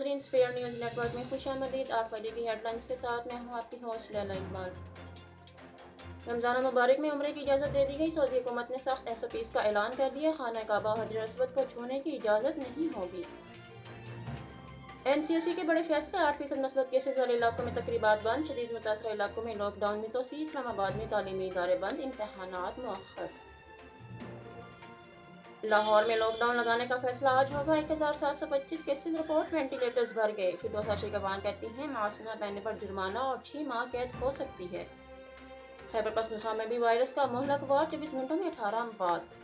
ناظرین fair news net work میں خوش آمدید۔ 8 بجے کی ہیڈ لائنز کے ساتھ میں ہوں آپ کی ہوسٹ لیلا اقبال۔ رمضان مبارک میں عمرے کی اجازت دے دی گئی۔ سعودی حکومت نے سخت SOPs کا اعلان کر دیا۔ خانہ کعبہ اور حجر اسود کو چھونے کی اجازت نہیں ہوگی۔ NCOC کے بڑے فیصلے۔ 8% مثبت کیسز والے علاقوں میں تقریبات بند۔ شدید متاثرہ علاقوں میں لاک ڈاؤن میں توسیع۔ اسلام آباد میں تعلیمی ادارے بند، امتحانات مؤخر۔ لاہور میں لاک ڈاؤن لگانے کا فیصلہ آج ہوگا۔ 1725 کیسز رپورٹ، وینٹیلیٹرز بھر گئے۔ فردوسہ شیگوان کہتی ہیں ماسک نہ پہننے پر جرمانہ اور 6 ماہ قید ہو سکتی ہے۔ خیبر پختونخوا میں بھی وائرس کا مہلک وار، 24 گھنٹوں میں 18 اموات۔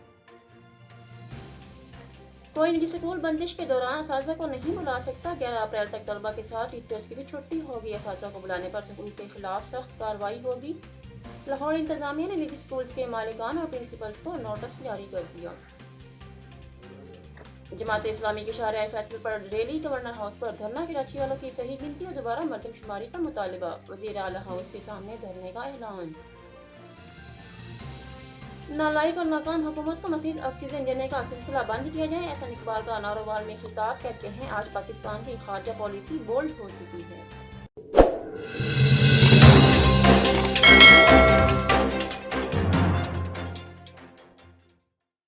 کوئی نجی اسکول بندش کے دوران اساتذہ کو نہیں بلا سکتا۔ 11 اپریل تک طلبہ کے ساتھ ٹیچرز کی بھی چھٹی ہوگی۔ اساتذہ کو بلانے پر اسکول کے خلاف سخت کارروائی ہوگی۔ لاہور انتظامیہ نے نجی اسکولز کے مالکان اور پرنسپلز کو نوٹس جاری کر دیا۔ جماعت اسلامی کے شارع فیصل پر ریلی، گورنر ہاؤس پر دھرنا، کراچی والوں کی صحیح گنتی اور دوبارہ مردم شماری کا مطالبہ، وزیر اعلیٰ ہاؤس کے سامنے دھرنے کا اعلان۔ نالائق اور ناکام حکومت کو مزید آکسیجن دینے کا سلسلہ بند کیا جائے، احسن اقبال کا نارووال میں خطاب، کہتے ہیں آج پاکستان کی خارجہ پالیسی بولڈ ہو چکی ہے۔